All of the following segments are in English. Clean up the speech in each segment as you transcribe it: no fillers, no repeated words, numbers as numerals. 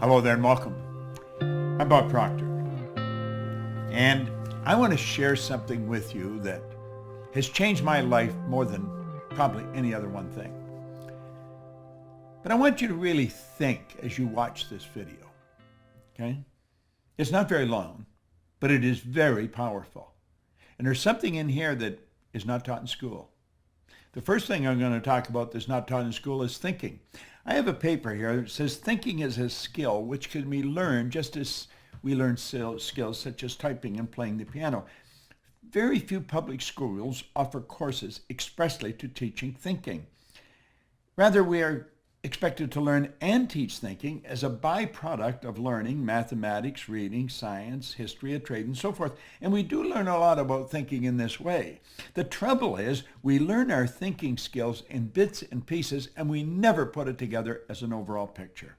Hello there and welcome. I'm Bob Proctor, and I want to share something with you that has changed my life more than probably any other one thing. But I want you to really think as you watch this video, okay? It's not very long, but it is very powerful. And there's something in here that is not taught in school. The first thing I'm going to talk about that's not taught in school is thinking. I have a paper here that says thinking is a skill which can be learned just as we learn skills such as typing and playing the piano. Very few public schools offer courses expressly to teaching thinking. Rather, we are expected to learn and teach thinking as a byproduct of learning mathematics, reading, science, history, trade, and so forth. And we do learn a lot about thinking in this way. The trouble is we learn our thinking skills in bits and pieces, and we never put it together as an overall picture.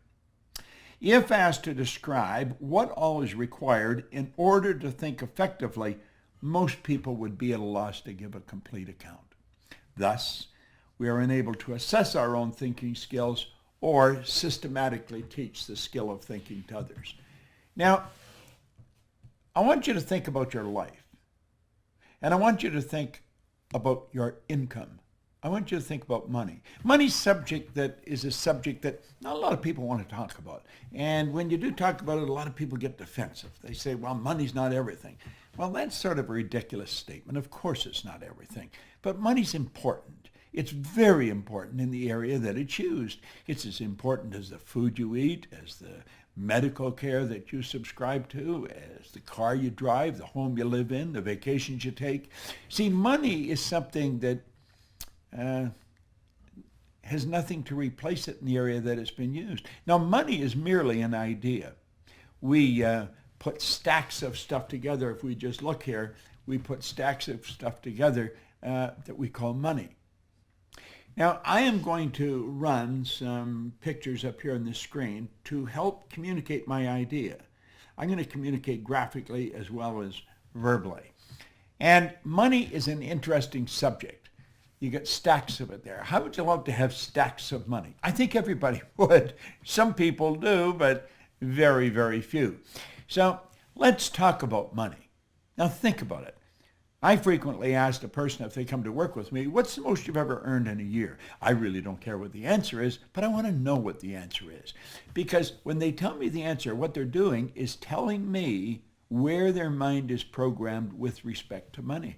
If asked to describe what all is required in order to think effectively, most people would be at a loss to give a complete account. Thus, we are unable to assess our own thinking skills or systematically teach the skill of thinking to others. Now, I want you to think about your life, and I want you to think about your income. I want you to think about money. Money's subject that is a subject that not a lot of people want to talk about. And when you do talk about it, a lot of people get defensive. They say, well, money's not everything. Well, that's sort of a ridiculous statement. Of course it's not everything. But money's important. It's very important in the area that it's used. It's as important as the food you eat, as the medical care that you subscribe to, as the car you drive, the home you live in, the vacations you take. See, money is something that has nothing to replace it in the area that it's been used. Now, money is merely an idea. We put stacks of stuff together. If we just look here, we put stacks of stuff together that we call money. Now, I am going to run some pictures up here on the screen to help communicate my idea. I'm going to communicate graphically as well as verbally. And money is an interesting subject. You get stacks of it there. How would you love to have stacks of money? I think everybody would. Some people do, but very, very few. So let's talk about money. Now think about it. I frequently ask a person if they come to work with me, what's the most you've ever earned in a year? I really don't care what the answer is, but I want to know what the answer is. Because when they tell me the answer, what they're doing is telling me where their mind is programmed with respect to money.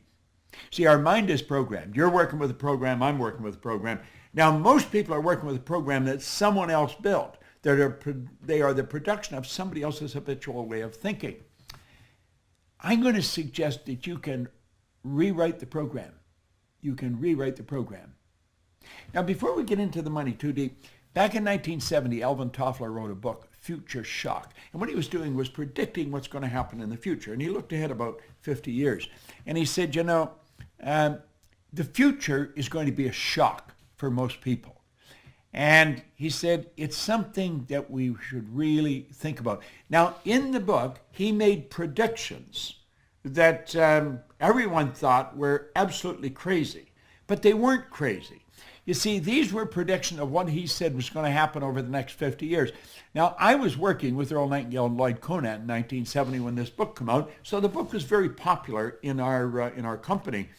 See, our mind is programmed. You're working with a program, I'm working with a program. Now, most people are working with a program that someone else built. They are the production of somebody else's habitual way of thinking. I'm going to suggest that you can rewrite the program. You can rewrite the program. Now, before we get into the money too deep, back in 1970, Alvin Toffler wrote a book, Future Shock. And what he was doing was predicting what's going to happen in the future. And he looked ahead about 50 years. And he said, the future is going to be a shock for most people. And he said, it's something that we should really think about. Now, in the book, he made predictions that everyone thought were absolutely crazy, but they weren't crazy. You see, these were predictions of what he said was going to happen over the next 50 years. Now, I was working with Earl Nightingale and Lloyd Conant in 1970 when this book came out, so the book was very popular in our company.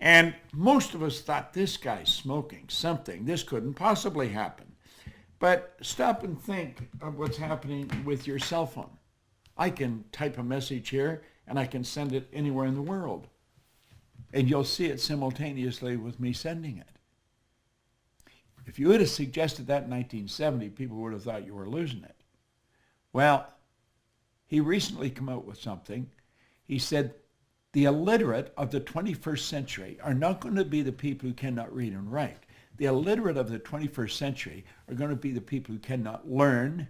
And most of us thought, this guy's smoking something. This couldn't possibly happen. But stop and think of what's happening with your cell phone. I can type a message here, and I can send it anywhere in the world. And you'll see it simultaneously with me sending it. If you would have suggested that in 1970, people would have thought you were losing it. Well, he recently came out with something. He said, the illiterate of the 21st century are not going to be the people who cannot read and write. The illiterate of the 21st century are going to be the people who cannot learn,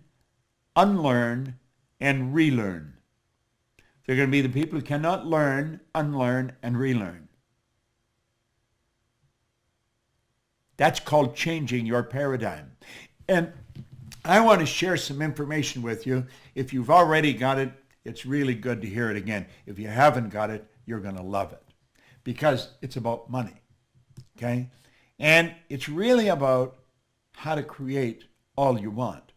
unlearn, and relearn. They're going to be the people who cannot learn, unlearn, and relearn. That's called changing your paradigm. And I want to share some information with you. If you've already got it, it's really good to hear it again. If you haven't got it, you're going to love it because it's about money, okay? And it's really about how to create all you want.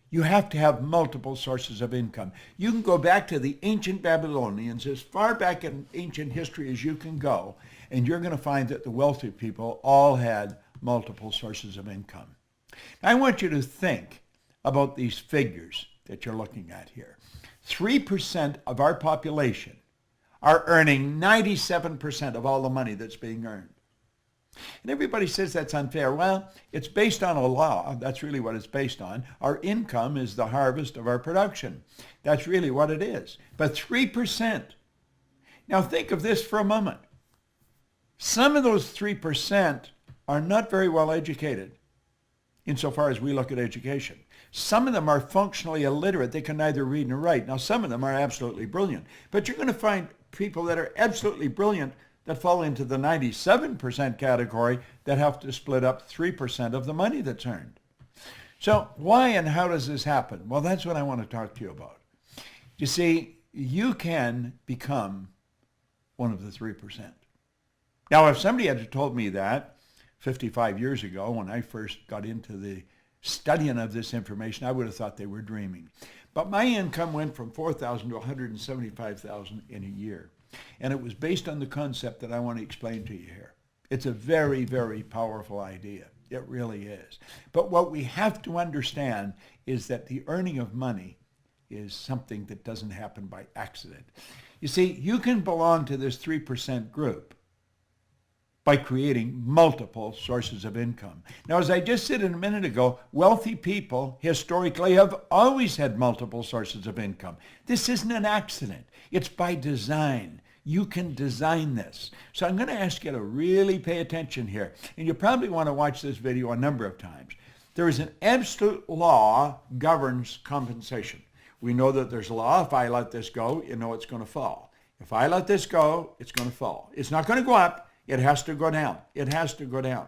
You have to have multiple sources of income. You can go back to the ancient Babylonians, as far back in ancient history as you can go, and you're going to find that the wealthy people all had multiple sources of income. Now, I want you to think about these figures that you're looking at here. 3% of our population are earning 97% of all the money that's being earned. And everybody says that's unfair. Well, it's based on a law. That's really what it's based on. Our income is the harvest of our production. That's really what it is. But 3%. Now think of this for a moment. Some of those 3% are not very well educated insofar as we look at education. Some of them are functionally illiterate. They can neither read nor write. Now, some of them are absolutely brilliant. But you're going to find people that are absolutely brilliant that fall into the 97% category that have to split up 3% of the money that's earned. So why and how does this happen? Well, that's what I want to talk to you about. You see, you can become one of the 3%. Now, if somebody had told me that 55 years ago when I first got into the studying of this information, I would have thought they were dreaming. But my income went from $4,000 to $175,000 in a year. And it was based on the concept that I want to explain to you here. It's a very, very powerful idea. It really is. But what we have to understand is that the earning of money is something that doesn't happen by accident. You see, you can belong to this 3% group by creating multiple sources of income. Now, as I just said a minute ago, wealthy people historically have always had multiple sources of income. This isn't an accident. It's by design. You can design this. So I'm going to ask you to really pay attention here. And you probably want to watch this video a number of times. There is an absolute law governs compensation. We know that there's a law. If I let this go, you know it's going to fall. If I let this go, it's going to fall. It's not going to go up. It has to go down. It has to go down.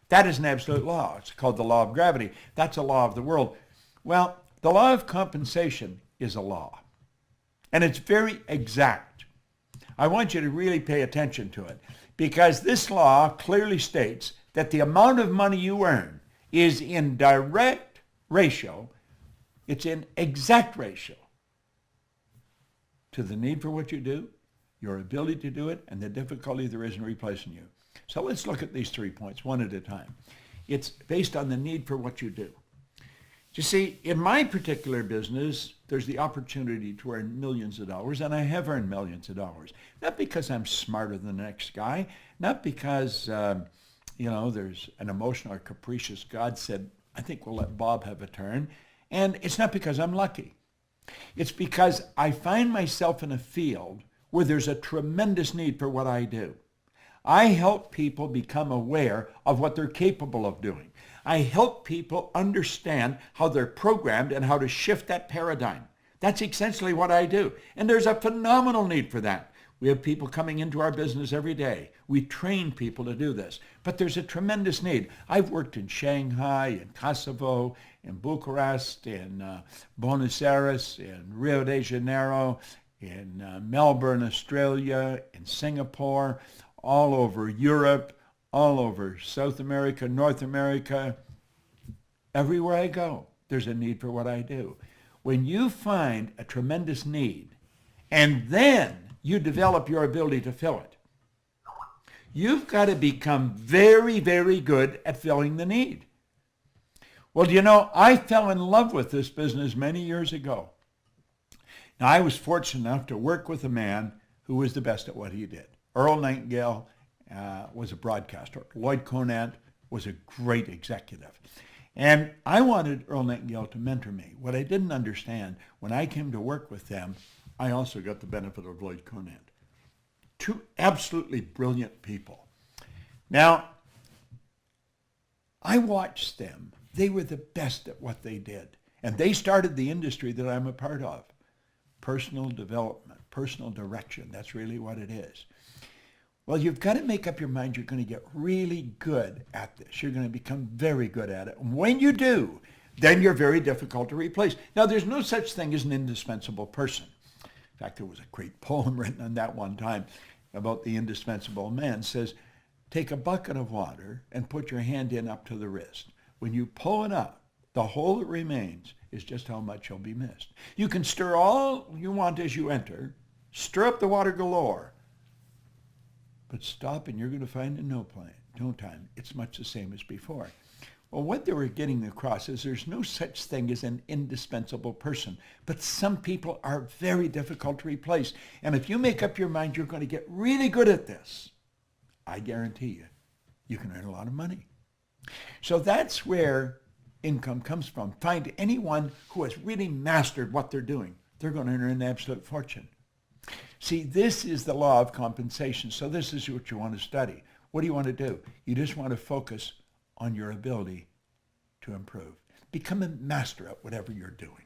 That is an absolute law. It's called the law of gravity. That's a law of the world. Well, the law of compensation is a law. And it's very exact. I want you to really pay attention to it because this law clearly states that the amount of money you earn is in direct ratio, it's in exact ratio to the need for what you do, your ability to do it, and the difficulty there is in replacing you. So let's look at these 3 points one at a time. It's based on the need for what you do. You see, in my particular business, there's the opportunity to earn millions of dollars, and I have earned millions of dollars. Not because I'm smarter than the next guy, not because, there's an emotional or capricious God said, I think we'll let Bob have a turn. And it's not because I'm lucky. It's because I find myself in a field where there's a tremendous need for what I do. I help people become aware of what they're capable of doing. I help people understand how they're programmed and how to shift that paradigm. That's essentially what I do. And there's a phenomenal need for that. We have people coming into our business every day. We train people to do this. But there's a tremendous need. I've worked in Shanghai, in Kosovo, in Bucharest, in Buenos Aires, in Rio de Janeiro, in Melbourne, Australia, in Singapore, all over Europe, all over South America, North America. Everywhere I go, there's a need for what I do. When you find a tremendous need, and then you develop your ability to fill it, you've got to become very, very good at filling the need. Well, I fell in love with this business many years ago. Now, I was fortunate enough to work with a man who was the best at what he did. Earl Nightingale was a broadcaster. Lloyd Conant was a great executive. And I wanted Earl Nightingale to mentor me. What I didn't understand, when I came to work with them, I also got the benefit of Lloyd Conant. Two absolutely brilliant people. Now, I watched them. They were the best at what they did. And they started the industry that I'm a part of. Personal development, personal direction. That's really what it is. Well, you've got to make up your mind you're going to get really good at this. You're going to become very good at it. And when you do, then you're very difficult to replace. Now, there's no such thing as an indispensable person. In fact, there was a great poem written on that one time about the indispensable man. It says, take a bucket of water and put your hand in up to the wrist. When you pull it up, The whole that remains is just how much shall be missed. You can stir all you want as you enter, stir up the water galore, but stop and you're going to find in no time it's much the same as before. Well, what they were getting across is there's no such thing as an indispensable person, but some people are very difficult to replace. And if you make up your mind you're going to get really good at this, I guarantee you can earn a lot of money. So that's where income comes from. Find anyone who has really mastered what they're doing. They're going to earn an absolute fortune. See, this is the law of compensation. So this is what you want to study. What do you want to do? You just want to focus on your ability to improve. Become a master at whatever you're doing.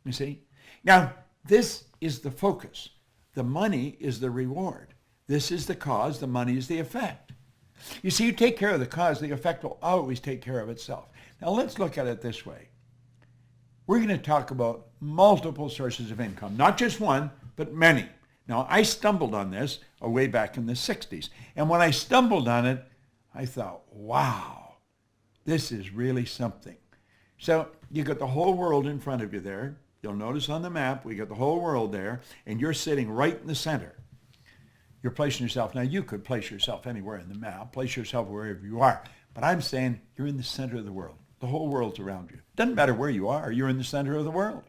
You see? Now, this is the focus. The money is the reward. This is the cause. The money is the effect. You see, you take care of the cause, the effect will always take care of itself. Now, let's look at it this way. We're going to talk about multiple sources of income. Not just one, but many. Now, I stumbled on this way back in the 60s. And when I stumbled on it, I thought, wow, this is really something. So you got the whole world in front of you there. You'll notice on the map, we got the whole world there, and you're sitting right in the center. You're placing yourself. Now, you could place yourself anywhere in the map. Place yourself wherever you are. But I'm saying you're in the center of the world. The whole world's around you. Doesn't matter where you are. You're in the center of the world.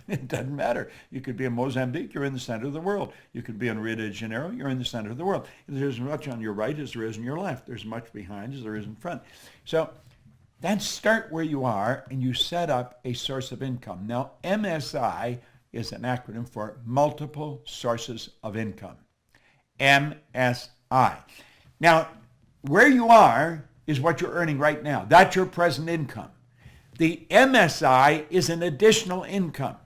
It doesn't matter. You could be in Mozambique, you're in the center of the world. You could be in Rio de Janeiro, you're in the center of the world. There's as much on your right as there is on your left. There's as much behind as there is in front. So then start where you are and you set up a source of income. Now, MSI is an acronym for multiple sources of income. MSI. Now, where you are is what you're earning right now. That's your present income. The MSI is an additional income.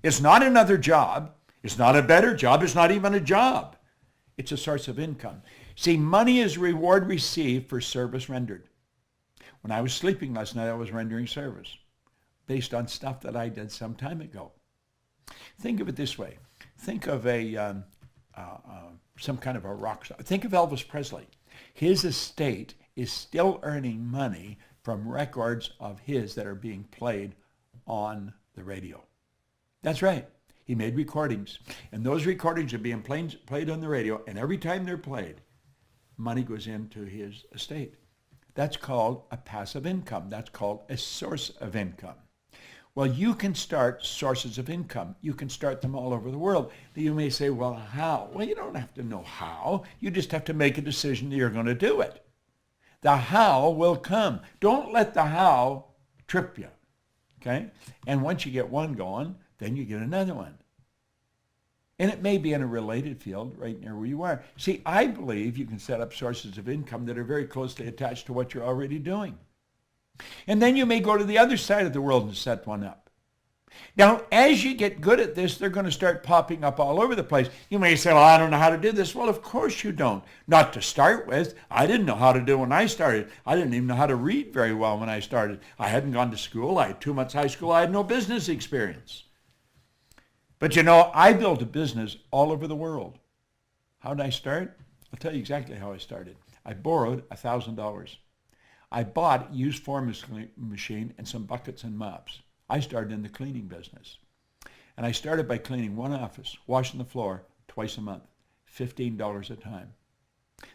It's not another job. It's not a better job. It's not even a job. It's a source of income. See, money is reward received for service rendered. When I was sleeping last night, I was rendering service based on stuff that I did some time ago. Think of it this way. Think of some kind of a rock star. Think of Elvis Presley. His estate is still earning money from records of his that are being played on the radio. That's right. He made recordings, and those recordings are being played on the radio, and every time they're played, money goes into his estate. That's called a passive income. That's called a source of income. Well, you can start sources of income. You can start them all over the world. You may say, well, how? Well, you don't have to know how. You just have to make a decision that you're going to do it. The how will come. Don't let the how trip you, okay? And once you get one going, then you get another one. And it may be in a related field right near where you are. See, I believe you can set up sources of income that are very closely attached to what you're already doing. And then you may go to the other side of the world and set one up. Now, as you get good at this, they're going to start popping up all over the place. You may say, well, I don't know how to do this. Well, of course you don't. Not to start with. I didn't know how to do it when I started. I didn't even know how to read very well when I started. I hadn't gone to school. I had 2 months high school. I had no business experience. But you know, I built a business all over the world. How did I start? I'll tell you exactly how I started. I borrowed $1,000. I bought a used forming machine and some buckets and mops. I started in the cleaning business. And I started by cleaning one office, washing the floor twice a month, $15 a time.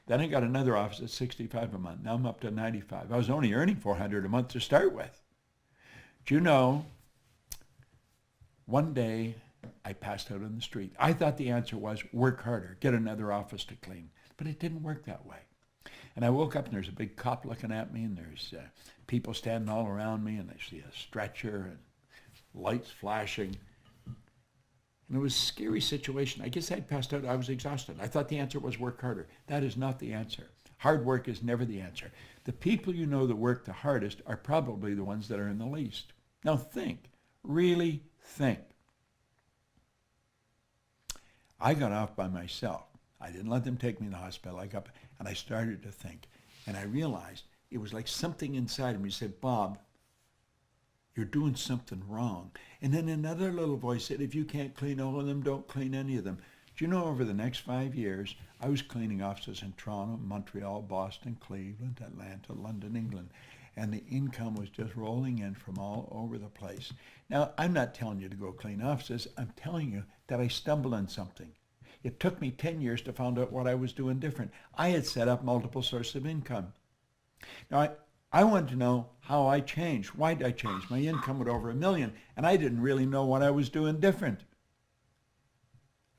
Then I got another office at $65 a month. Now I'm up to $95. I was only earning $400 a month to start with. Do you know, one day I passed out on the street. I thought the answer was work harder, get another office to clean. But it didn't work that way. And I woke up and there's a big cop looking at me and there's people standing all around me and I see a stretcher and lights flashing. And it was a scary situation. I guess I'd passed out. I was exhausted. I thought the answer was work harder. That is not the answer. Hard work is never the answer. The people you know that work the hardest are probably the ones that are in the least. Now think. Really think. I got off by myself. I didn't let them take me to the hospital. I got up and I started to think. And I realized it was like something inside of me said, Bob, you're doing something wrong. And then another little voice said, if you can't clean all of them, don't clean any of them. Do you know over the next 5 years, I was cleaning offices in Toronto, Montreal, Boston, Cleveland, Atlanta, London, England. and the income was just rolling in from all over the place. Now, I'm not telling you to go clean offices. I'm telling you that I stumbled on something. It took me 10 years to find out what I was doing different. I had set up multiple sources of income. Now, I wanted to know how I changed. Why did I change? My income was over $1 million, and I didn't really know what I was doing different.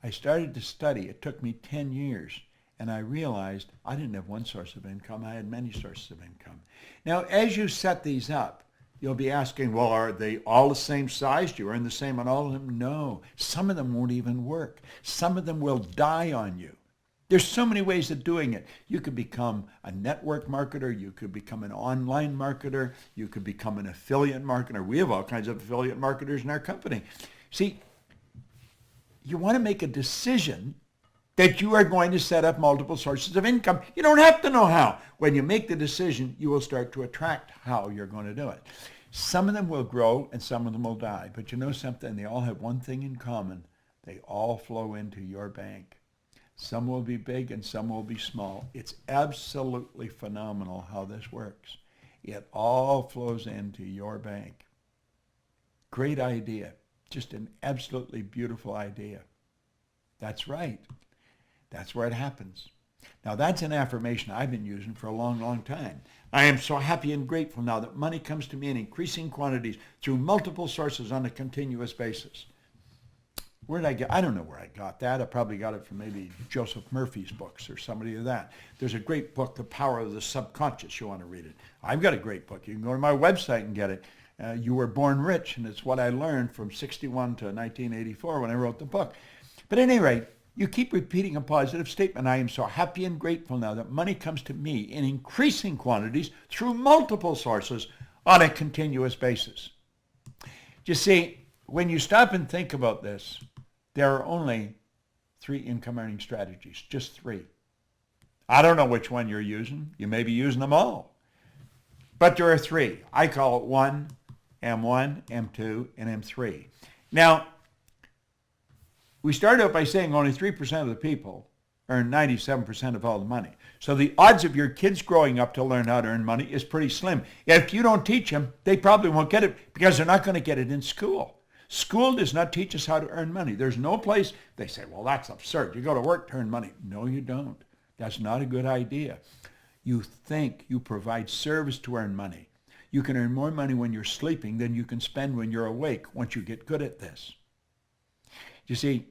I started to study. It took me 10 years, and I realized I didn't have one source of income. I had many sources of income. Now, as you set these up, you'll be asking, well, are they all the same size? Do you earn the same on all of them? No. Some of them won't even work. Some of them will die on you. There's so many ways of doing it. You could become a network marketer. You could become an online marketer. You could become an affiliate marketer. We have all kinds of affiliate marketers in our company. See, you want to make a decision that you are going to set up multiple sources of income. You don't have to know how. When you make the decision, you will start to attract how you're going to do it. Some of them will grow and some of them will die. But you know something? They all have one thing in common. They all flow into your bank. Some will be big and some will be small. It's absolutely phenomenal how this works. It all flows into your bank. Great idea. Just an absolutely beautiful idea. That's right. That's where it happens. Now that's an affirmation I've been using for a long, long time. I am so happy and grateful now that money comes to me in increasing quantities through multiple sources on a continuous basis. Where did I get? I don't know where I got that. I probably got it from maybe Joseph Murphy's books or somebody of that. There's a great book, The Power of the Subconscious. You want to read it. I've got a great book. You can go to my website and get it. You Were Born Rich, and it's what I learned from 61 to 1984 when I wrote the book. But at any rate, you keep repeating a positive statement. I am so happy and grateful now that money comes to me in increasing quantities through multiple sources on a continuous basis. You see, when you stop and think about this, there are only 3 income earning strategies, just 3. I don't know which one you're using. You may be using them all. But there are 3. I call it 1, M1, M2, and M3. Now, we started out by saying only 3% of the people earn 97% of all the money. So the odds of your kids growing up to learn how to earn money is pretty slim. If you don't teach them, they probably won't get it because they're not going to get it in school. School does not teach us how to earn money. There's no place, they say, well, that's absurd. You go to work to earn money. No, you don't. That's not a good idea. You think you provide service to earn money. You can earn more money when you're sleeping than you can spend when you're awake once you get good at this. You see,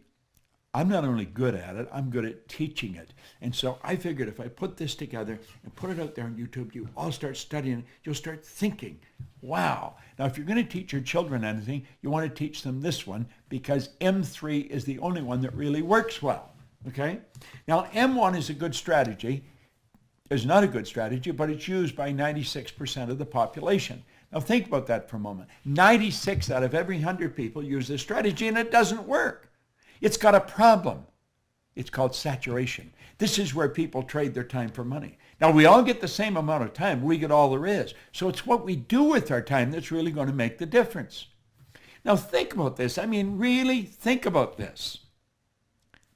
I'm not only good at it, I'm good at teaching it. And so I figured if I put this together and put it out there on YouTube, you all start studying, you'll start thinking, wow. Now, if you're going to teach your children anything, you want to teach them this one because M3 is the only one that really works well, okay? Now, M1 is a good strategy. It's not a good strategy, but it's used by 96% of the population. Now, think about that for a moment. 96 out of every 100 people use this strategy, and it doesn't work. It's got a problem. It's called saturation. This is where people trade their time for money. Now, we all get the same amount of time. We get all there is. So it's what we do with our time that's really going to make the difference. Now, think about this. I mean, really think about this.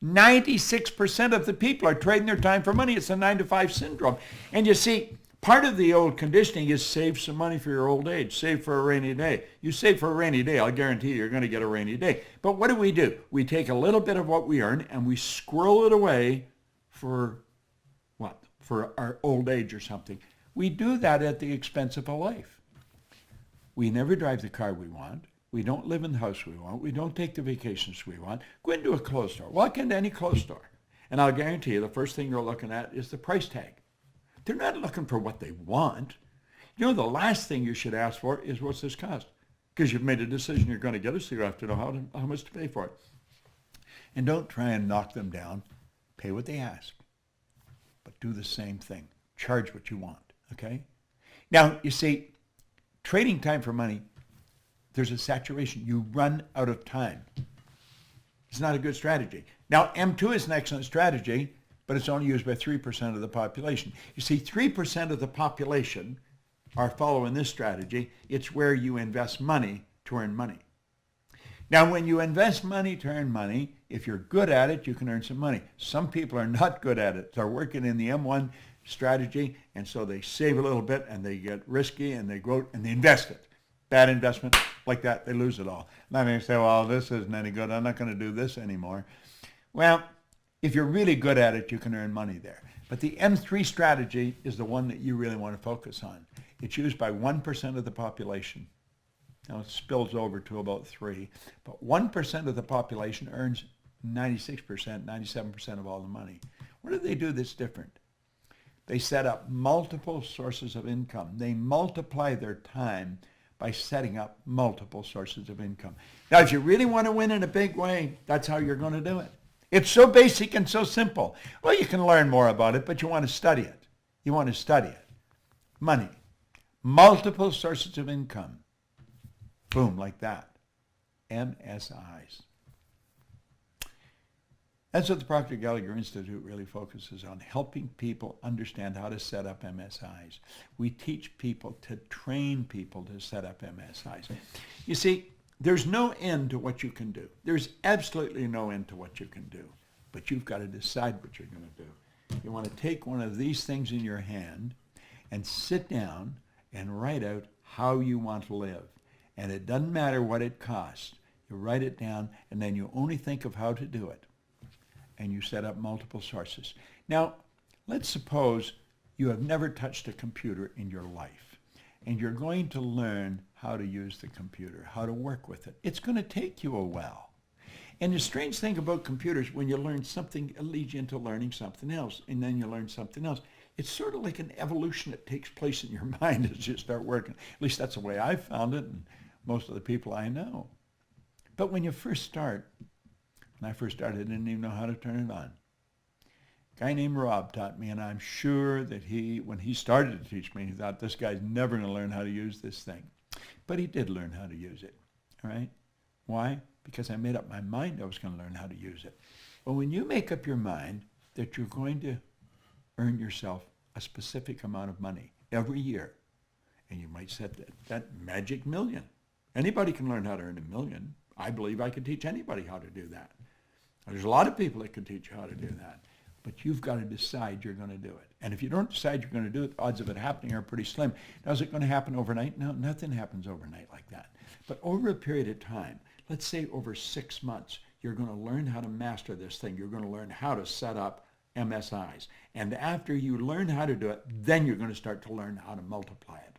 96% of the people are trading their time for money. It's a 9-to-5 syndrome. And you see, part of the old conditioning is save some money for your old age. Save for a rainy day. You save for a rainy day, I'll guarantee you're going to get a rainy day. But what do? We take a little bit of what we earn and we squirrel it away for what? For our old age or something. We do that at the expense of a life. We never drive the car we want. We don't live in the house we want. We don't take the vacations we want. Go into a clothes store. Walk into any clothes store. And I'll guarantee you the first thing you're looking at is the price tag. They're not looking for what they want. You know, the last thing you should ask for is, what's this cost? Because you've made a decision you're going to get it, so you have to know how much to pay for it. And don't try and knock them down. Pay what they ask. But do the same thing. Charge what you want, okay? Now, you see, trading time for money, there's a saturation. You run out of time. It's not a good strategy. Now, M2 is an excellent strategy, but it's only used by 3% of the population. You see, 3% of the population are following this strategy. It's where you invest money to earn money. Now, when you invest money to earn money, if you're good at it, you can earn some money. Some people are not good at it. They're working in the M1 strategy, and so they save a little bit and they get risky and they grow and they invest it. Bad investment, like that, they lose it all. Now they say, well, this isn't any good. I'm not going to do this anymore. Well, if you're really good at it, you can earn money there. But the M3 strategy is the one that you really want to focus on. It's used by 1% of the population. Now it spills over to about 3%, but 1% of the population earns 96%, 97% of all the money. What do they do that's different? They set up multiple sources of income. They multiply their time by setting up multiple sources of income. Now, if you really want to win in a big way, that's how you're going to do it. It's so basic and so simple. Well, you can learn more about it, but you want to study it. You want to study it. Money. Multiple sources of income. Boom, like that. MSIs. That's what the Proctor Gallagher Institute really focuses on, helping people understand how to set up MSIs. We teach people to train people to set up MSIs. You see, there's no end to what you can do. There's absolutely no end to what you can do. But you've got to decide what you're going to do. You want to take one of these things in your hand and sit down and write out how you want to live. And it doesn't matter what it costs. You write it down, and then you only think of how to do it. And you set up multiple sources. Now, let's suppose you have never touched a computer in your life, and you're going to learn how to use the computer, how to work with it. It's going to take you a while. And the strange thing about computers, when you learn something, it leads you into learning something else, and then you learn something else. It's sort of like an evolution that takes place in your mind as you start working. At least that's the way I found it, and most of the people I know. But when you first start, when I first started, I didn't even know how to turn it on. A guy named Rob taught me, and I'm sure that when he started to teach me, he thought, this guy's never going to learn how to use this thing. But he did learn how to use it, all right? Why? Because I made up my mind I was going to learn how to use it. Well, when you make up your mind that you're going to earn yourself a specific amount of money every year, and you might set that magic million. Anybody can learn how to earn $1 million. I believe I could teach anybody how to do that. There's a lot of people that can teach you how to do that. But you've got to decide you're going to do it. And if you don't decide you're going to do it, the odds of it happening are pretty slim. Now, is it going to happen overnight? No, nothing happens overnight like that. But over a period of time, let's say over 6 months, you're going to learn how to master this thing. You're going to learn how to set up MSIs. And after you learn how to do it, then you're going to start to learn how to multiply it.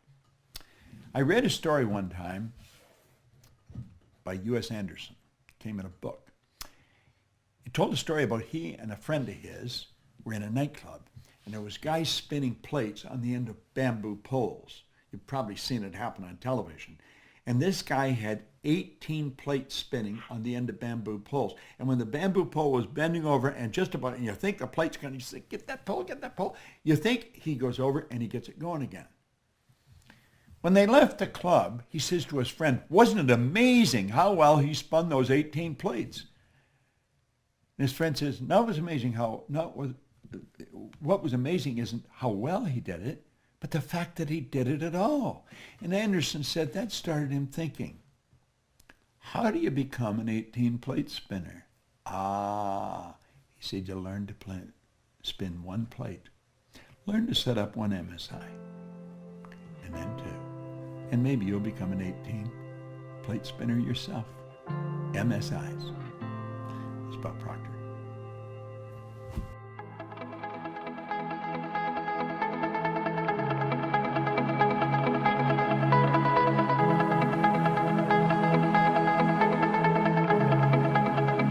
I read a story one time by U.S. Anderson. It came in a book. He told a story about he and a friend of his were in a nightclub, and there was guys spinning plates on the end of bamboo poles. You've probably seen it happen on television. And this guy had 18 plates spinning on the end of bamboo poles. And when the bamboo pole was bending over and just about, and you think the plate's going to say, get that pole. You think he goes over and he gets it going again. When they left the club, he says to his friend, wasn't it amazing how well he spun those 18 plates? And his friend says, what was amazing isn't how well he did it, but the fact that he did it at all. And Anderson said that started him thinking, how do you become an 18-plate spinner? He said, you learn to spin one plate. Learn to set up one MSI, and then 2. And maybe you'll become an 18-plate spinner yourself. MSIs. It's about Proctor.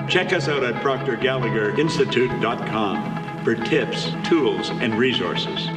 Check us out at ProctorGallagherInstitute.com for tips, tools, and resources.